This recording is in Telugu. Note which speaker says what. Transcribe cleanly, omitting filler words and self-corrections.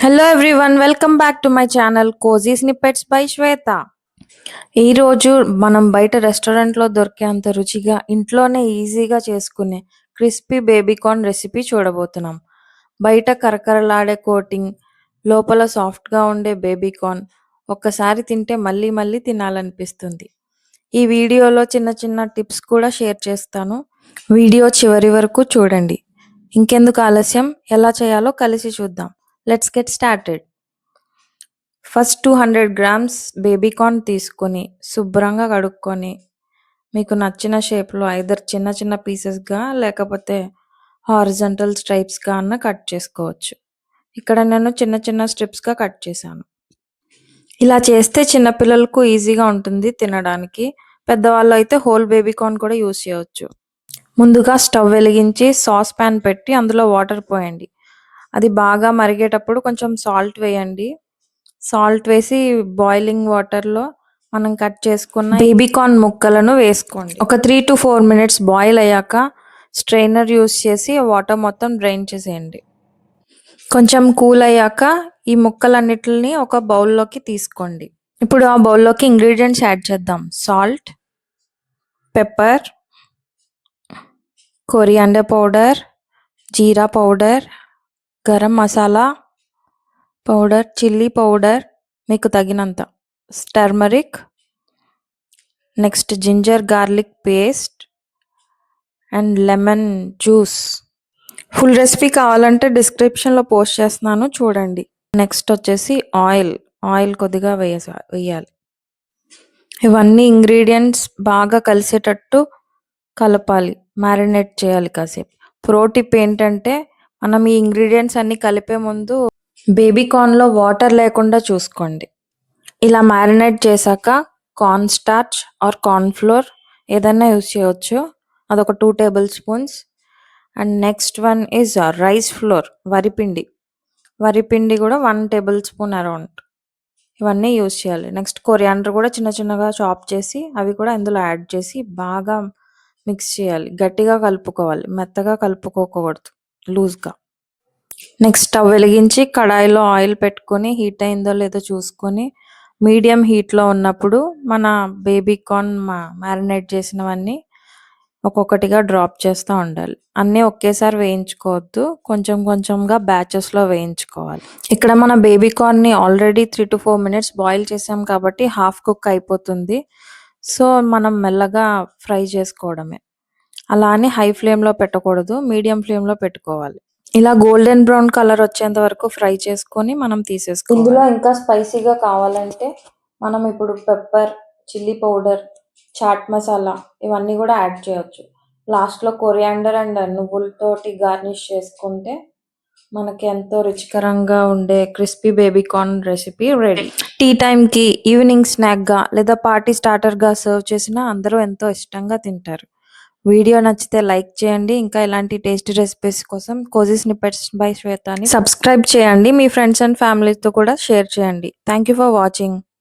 Speaker 1: Hello everyone, welcome back to my channel cozy snippets by Shweta. ఈరోజు మనం బయట రెస్టారెంట్లో దొరికేంత రుచిగా ఇంట్లోనే ఈజీగా చేసుకునే క్రిస్పీ బేబీకార్న్ రెసిపీ చూడబోతున్నాం. బయట కరకరలాడే కోటింగ్, లోపల సాఫ్ట్గా ఉండే బేబీకార్న్ ఒక్కసారి తింటే మళ్ళీ మళ్ళీ తినాలనిపిస్తుంది. ఈ వీడియోలో చిన్న చిన్న టిప్స్ కూడా షేర్ చేస్తాను. వీడియో చివరి వరకు చూడండి. ఇంకెందుకు ఆలస్యం, ఎలా చేయాలో కలిసి చూద్దాం. Let's get started. First 200 grams baby corn తీసుకొని శుభ్రంగా కడుక్కొని మీకు నచ్చిన షేప్లో ఐదర్ చిన్న చిన్న పీసెస్గా లేకపోతే హారిజంటల్ స్ట్రైప్స్గా అన్న కట్ చేసుకోవచ్చు. ఇక్కడ నేను చిన్న చిన్న స్ట్రిప్స్గా కట్ చేశాను. ఇలా చేస్తే చిన్నపిల్లలకు ఈజీగా ఉంటుంది తినడానికి. పెద్దవాళ్ళు అయితే హోల్ బేబీకార్న్ కూడా యూస్ చేయవచ్చు. ముందుగా స్టవ్ వెలిగించి సాస్ ప్యాన్ పెట్టి అందులో వాటర్ పోయండి. అది బాగా మరిగేటప్పుడు కొంచెం సాల్ట్ వేయండి. సాల్ట్ వేసి బాయిలింగ్ వాటర్లో మనం కట్ చేసుకున్న బేబీకార్న్ ముక్కలను వేసుకోండి. ఒక 3 to 4 minutes బాయిల్ అయ్యాక స్ట్రైనర్ యూస్ చేసి వాటర్ మొత్తం డ్రైన్ చేసేయండి. కొంచెం కూల్ అయ్యాక ఈ ముక్కలన్నిటిని ఒక బౌల్లోకి తీసుకోండి. ఇప్పుడు ఆ బౌల్లోకి ఇంగ్రీడియంట్స్ యాడ్ చేద్దాం. Salt, pepper, coriander powder, jeera powder, garam masala powder, chilli powder మీకు తగినంత, turmeric, next ginger garlic paste and lemon juice. Full recipe కావాలంటే డిస్క్రిప్షన్లో పోస్ట్ చేస్తున్నాను, చూడండి. నెక్స్ట్ వచ్చేసి ఆయిల్ కొద్దిగా వేయాలి. ఇవన్నీ ఇంగ్రీడియంట్స్ బాగా కలిసేటట్టు కలపాలి, మ్యారినేట్ చేయాలి కాసేపు. ప్రో టిప్ ఏంటంటే మనం ఈ ఇంగ్రీడియంట్స్ అన్నీ కలిపే ముందు బేబీకార్న్లో వాటర్ లేకుండా చూసుకోండి. ఇలా మ్యారినేట్ చేశాక corn starch or corn flour ఏదైనా యూస్ చేయవచ్చు. అదొక 2 tablespoons. And next one is rice flour, వరిపిండి కూడా 1 tablespoon అరౌండ్. ఇవన్నీ యూస్ చేయాలి. నెక్స్ట్ కొరియాండర్ కూడా చిన్న చిన్నగా చాప్ చేసి అవి కూడా ఇందులో యాడ్ చేసి బాగా మిక్స్ చేయాలి. గట్టిగా కలుపుకోవాలి, మెత్తగా కలుపుకోకూడదు, లూజ్గా. నెక్స్ట్ స్టవ్ వెలిగించి కడాయిలో ఆయిల్ పెట్టుకొని హీట్ అయిందో లేదో చూసుకొని మీడియం హీట్లో ఉన్నప్పుడు మన బేబీకార్న్ మ్యారినేట్ చేసినవన్నీ ఒక్కొక్కటిగా డ్రాప్ చేస్తూ ఉండాలి. అన్నీ ఒకేసారి వేయించుకోవద్దు, కొంచెం కొంచెంగా బ్యాచెస్లో వేయించుకోవాలి. ఇక్కడ మన బేబీకార్న్ని ఆల్రెడీ 3 to 4 minutes బాయిల్ చేసాం కాబట్టి హాఫ్ కుక్ అయిపోతుంది. సో మనం మెల్లగా ఫ్రై చేసుకోవడమే. అలా అని హై ఫ్లేమ్లో పెట్టకూడదు, మీడియం ఫ్లేమ్లో పెట్టుకోవాలి. ఇలా గోల్డెన్ బ్రౌన్ కలర్ వచ్చేంత వరకు ఫ్రై చేసుకొని మనం తీసేసుకోవాలి. ఇందులో ఇంకా స్పైసీగా కావాలంటే మనం ఇప్పుడు pepper, chilli powder, chaat masala ఇవన్నీ కూడా యాడ్ చేయొచ్చు. లాస్ట్లో కొరియాండర్ అండ్ నువ్వులతోటి గార్నిష్ చేసుకుంటే మనకి ఎంతో రుచికరంగా ఉండే crispy baby corn recipe ready. Tea టైంకి, ఈవినింగ్ స్నాక్గా లేదా పార్టీ స్టార్టర్గా సర్వ్ చేసినా అందరూ ఎంతో ఇష్టంగా తింటారు. వీడియో నచ్చితే లైక్ చేయండి. ఇంకా ఇలాంటి టేస్టీ రెసిపీస్ కోసం కోజీ స్నిప్పెట్స్ బై శ్వేతని సబ్స్క్రైబ్ చేయండి. మీ ఫ్రెండ్స్ అండ్ ఫ్యామిలీతో కూడా షేర్ చేయండి. Thank you for watching.